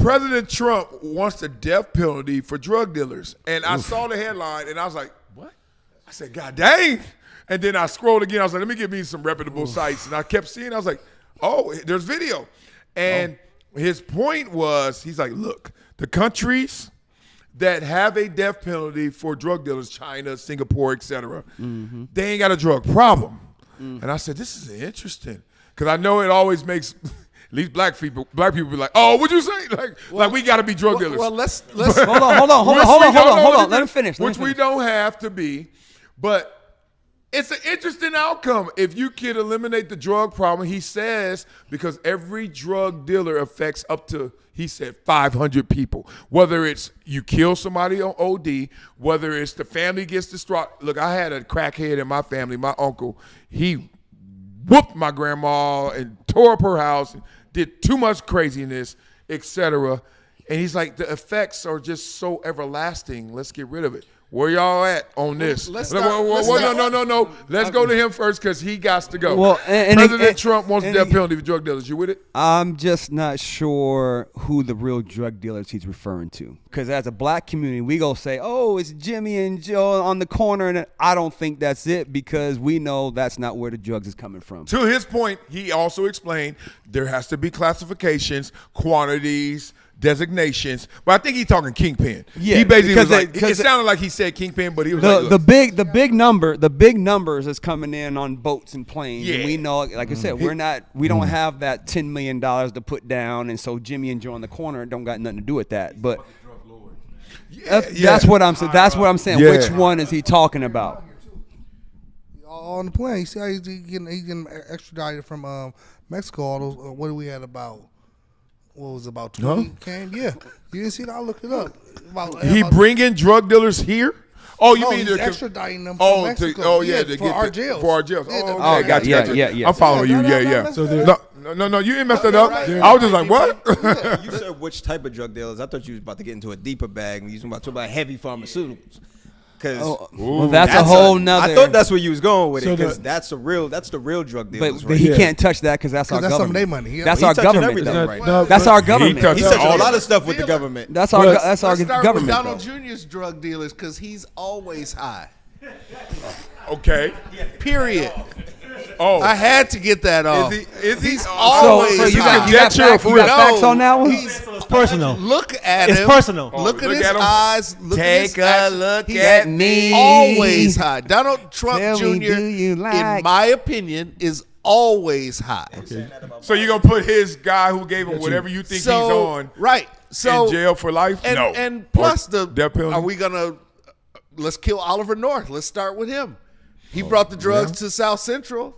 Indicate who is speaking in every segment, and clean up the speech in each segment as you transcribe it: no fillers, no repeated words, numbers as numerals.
Speaker 1: President Trump wants the death penalty for drug dealers. And I saw the headline, and I was like, what? I said, God dang. And then I scrolled again. I was like, let me get me some reputable sites. And I kept seeing, I was like, oh, there's video. And his point was, he's like, look, the countries that have a death penalty for drug dealers, China, Singapore, etc., they ain't got a drug problem. And I said, this is interesting. Because I know it always makes... At least black people be like, oh, what'd you say? Like we got to be drug dealers.
Speaker 2: Well, let's
Speaker 3: hold on. Let him finish.
Speaker 1: Which we don't have to be, but it's an interesting outcome. If you can eliminate the drug problem, he says, because every drug dealer affects up to, he said, 500 people. Whether it's you kill somebody on OD, whether it's the family gets distraught. Look, I had a crackhead in my family, my uncle. He whooped my grandma and tore up her house and did too much craziness, etc. And he's like, the effects are just so everlasting. Let's get rid of it. Where y'all at on this? No. Let's go to him first because he got to go.
Speaker 3: Well,
Speaker 1: President Trump wants the death penalty for drug dealers. You with it?
Speaker 3: I'm just not sure who the real drug dealers he's referring to. Because as a black community, we go say, oh, it's Jimmy and Joe on the corner. And I don't think that's it because we know that's not where the drugs is coming from.
Speaker 1: To his point, he also explained there has to be classifications, quantities, designations, but I think he's talking kingpin. Yeah, he basically was like, it sounded like he said kingpin, but he was
Speaker 3: the big numbers is coming in on boats and planes. Yeah. And we know, like I said, we don't have that $10 million to put down, and so Jimmy and Joe on the corner don't got nothing to do with that. But that's what I'm saying. That's what I'm saying. Yeah. Which one is he talking about?
Speaker 4: On the plane, you see how he's getting extradited from Mexico. All those, what do we had about? What was it, about 20 came? Yeah. You didn't see that? I'll look it up.
Speaker 1: He bringing drug dealers here? Oh, you mean
Speaker 4: he's extraditing them from Mexico? For our jails.
Speaker 1: For our jails.
Speaker 3: Oh, okay, gotcha. Yeah.
Speaker 1: I'm following you. Yeah. So no, you ain't messed that up. I was just like, what?
Speaker 2: You said which type of drug dealers? I thought you was about to get into a deeper bag and you was about to talk about heavy pharmaceuticals.
Speaker 3: Well, that's a whole nother.
Speaker 2: I thought that's where you was going with it because that's the real drug dealers.
Speaker 3: But he can't touch that because that's our government.
Speaker 4: Some of their money.
Speaker 3: That's our government. That's our government.
Speaker 2: He touches a lot of stuff with the government.
Speaker 3: That's our government.
Speaker 5: Donald Jr.'s drug dealers because he's always high.
Speaker 1: Okay.
Speaker 5: Period.
Speaker 1: Oh,
Speaker 5: I had to get that off.
Speaker 1: He's
Speaker 5: always
Speaker 3: so you got facts on that one?
Speaker 6: It's personal.
Speaker 5: Look at him.
Speaker 6: It's personal.
Speaker 5: Look at his eyes.
Speaker 3: Take a look at me.
Speaker 5: Always high. Donald Trump Jr., in my opinion, is always high.
Speaker 1: Okay. So you're going to put his guy who gave him whatever you think he's on in jail for life? No.
Speaker 5: And plus
Speaker 1: death penalty?
Speaker 5: Are we going to, let's kill Oliver North. Let's start with him. He brought the drugs to South Central.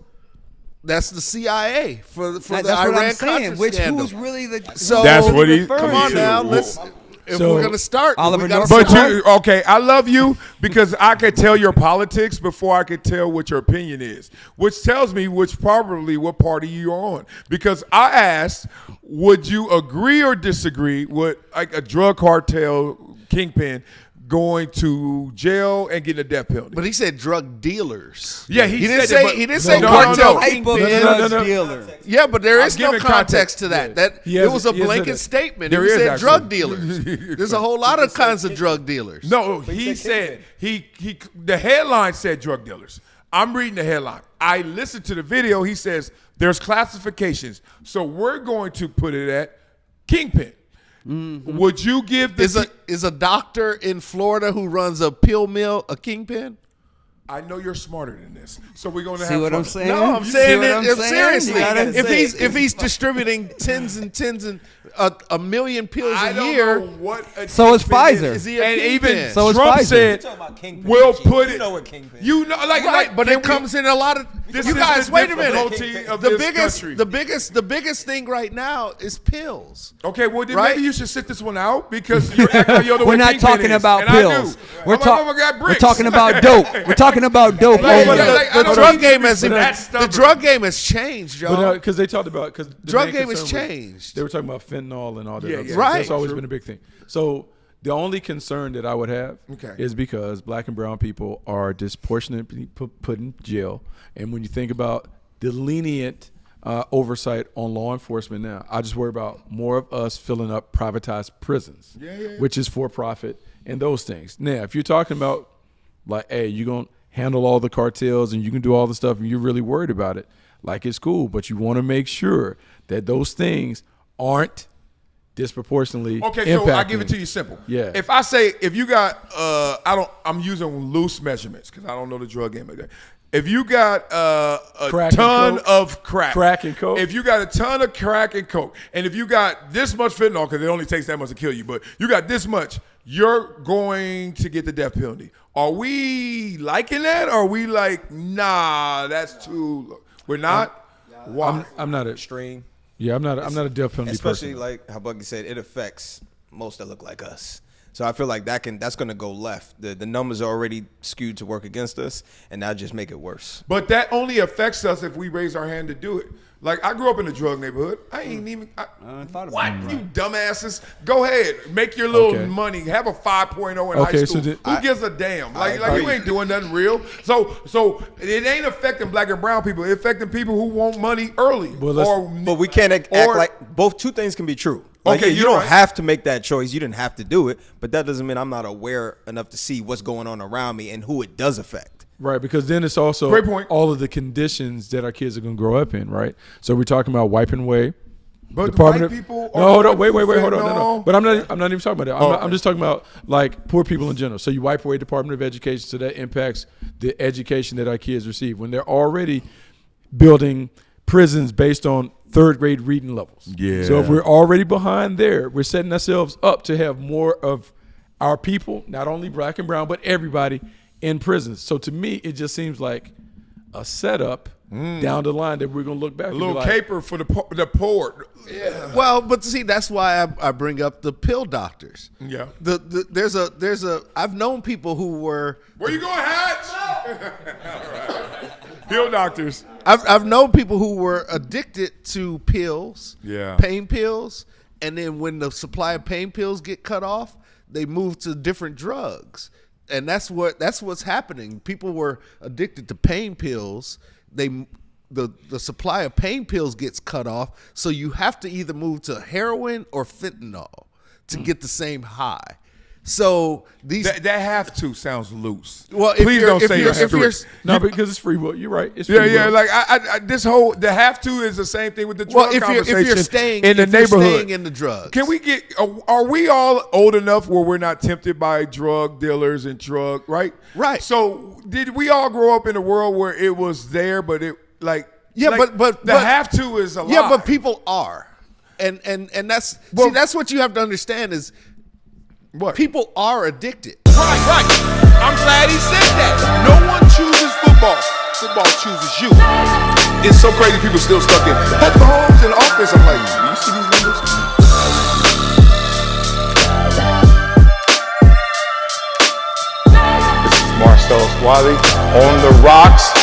Speaker 5: That's the CIA for the Iran Contra scandal.
Speaker 3: Who's really the?
Speaker 5: So
Speaker 1: that's what he.
Speaker 5: Come on now, let's. If we're gonna start,
Speaker 3: Oliver North.
Speaker 1: But okay, I love you because I could tell your politics before I could tell what your opinion is, which tells me probably what party you're on. Because I asked, would you agree or disagree with like a drug cartel kingpin going to jail and getting a death penalty?
Speaker 5: But he said drug dealers.
Speaker 1: Yeah, he didn't say
Speaker 5: cartel
Speaker 3: dealer.
Speaker 5: Yeah, but there is no context to that. It was a blanket statement. He said drug dealers. There's a whole lot of kinds of drug dealers.
Speaker 1: No, he said the headline said drug dealers. I'm reading the headline. I listened to the video. He says there's classifications. So we're going to put it at kingpin. Mm-hmm. Would you give
Speaker 5: is a doctor in Florida who runs a pill mill a kingpin?
Speaker 1: I know you're smarter than this, so we're going to
Speaker 3: see
Speaker 1: have
Speaker 3: what
Speaker 1: fun.
Speaker 3: I'm saying.
Speaker 5: No, I'm saying it seriously. If he's distributing tens and tens and a million pills a year,
Speaker 3: so is Pfizer.
Speaker 5: Is he a
Speaker 1: and
Speaker 5: kingpin?
Speaker 1: even so Trump said, "We'll put it."
Speaker 2: You know what kingpin?
Speaker 1: You know, like,
Speaker 5: but it comes in a lot of. You guys, wait a minute. The biggest thing right now is pills.
Speaker 1: Okay, well then maybe you should sit this one out because you're acting like you're the
Speaker 3: We're not talking about pills. We're talking about dope. We're talking about dope.
Speaker 5: The drug game has changed, y'all.
Speaker 6: Because they talked about the
Speaker 5: drug game has changed.
Speaker 6: They were talking about fentanyl and all that.
Speaker 1: Yeah.
Speaker 5: Right.
Speaker 6: That's always been a big thing. So the only concern that I would have is because black and brown people are disproportionately put in jail, and when you think about the lenient oversight on law enforcement now. I just worry about more of us filling up privatized prisons, which is for profit and those things. Now, if you're talking about like, hey, you're going to handle all the cartels and you can do all the stuff and you're really worried about it, like it's cool, but you want to make sure that those things aren't disproportionately
Speaker 1: Okay, so I give it to you simple.
Speaker 6: Yeah.
Speaker 1: If I say, if you got, I'm using loose measurements because I don't know the drug game like that. If you got a ton of crack
Speaker 6: and coke,
Speaker 1: if you got a ton of crack and coke, and if you got this much fentanyl, because it only takes that much to kill you, but you got this much, you're going to get the death penalty. Are we liking that? Or are we like, nah, that's too low? We're not? Why?
Speaker 6: I'm not
Speaker 2: Extreme.
Speaker 6: Yeah, I'm not a death penalty
Speaker 2: Especially
Speaker 6: person.
Speaker 2: like how Bucky said, it affects most that look like us. So I feel like that's going to go left. The numbers are already skewed to work against us, and that just make it worse.
Speaker 1: But that only affects us if we raise our hand to do it. Like, I grew up in a drug neighborhood. I ain't even.
Speaker 3: thought
Speaker 1: What?
Speaker 3: about it.
Speaker 1: You dumbasses. Go ahead. Make your little money. Have a 5.0 in high school.
Speaker 6: So
Speaker 1: who gives a damn? Like you ain't doing nothing real. So it ain't affecting black and brown people. It's affecting people who want money early.
Speaker 2: But we can't act like both. Two things can be true. Like,
Speaker 1: Okay,
Speaker 2: you don't have to make that choice. You didn't have to do it. But that doesn't mean I'm not aware enough to see what's going on around me and who it does affect.
Speaker 6: Right, because then it's also
Speaker 1: Great point.
Speaker 6: all of the conditions that our kids are going to grow up in, right? So we're talking about wiping away.
Speaker 1: But
Speaker 6: Department
Speaker 1: white
Speaker 6: of,
Speaker 1: people
Speaker 6: no, hold on, wait, hold on,
Speaker 1: no.
Speaker 6: no. But I'm not even talking about that. I'm just talking about like poor people in general. So you wipe away Department of Education, so that impacts the education that our kids receive when they're already building prisons based on third grade reading levels.
Speaker 1: Yeah.
Speaker 6: So if we're already behind there, we're setting ourselves up to have more of our people, not only black and brown, but everybody in prisons. So to me, it just seems like a setup down the line that we're going to look back.
Speaker 1: A little caper for the poor.
Speaker 5: Yeah. Well, but see, that's why I bring up the pill doctors.
Speaker 1: Yeah.
Speaker 5: There's a. I've known people who were.
Speaker 1: Where you going, Hatch? All right. Pill doctors.
Speaker 5: I've known people who were addicted to pills, pain pills, and then when the supply of pain pills get cut off, they move to different drugs, and that's what's happening. People were addicted to pain pills. The supply of pain pills gets cut off, so you have to either move to heroin or fentanyl to get the same high. So these
Speaker 1: that have to sounds loose.
Speaker 5: Well,
Speaker 1: please don't say you're
Speaker 6: no, because it's free will. You're right. It's free
Speaker 1: will. Like I this whole the have to is the same thing with the drug conversation.
Speaker 5: If you're staying
Speaker 1: in the neighborhood,
Speaker 5: staying in the drugs,
Speaker 1: can we get? Are we all old enough where we're not tempted by drug dealers and right?
Speaker 5: Right.
Speaker 1: So did we all grow up in a world where it was there, but it like
Speaker 5: but
Speaker 1: the have to is a lie.
Speaker 5: Yeah, but people are, and that's that's what you have to understand is.
Speaker 1: What?
Speaker 5: People are addicted.
Speaker 1: Right. I'm glad he said that. No one chooses football. Football chooses you. It's so crazy people still stuck in Patrick Mahomes in the offense. I'm like, do you see these numbers?
Speaker 7: This is Marcellus Wiley on the rocks.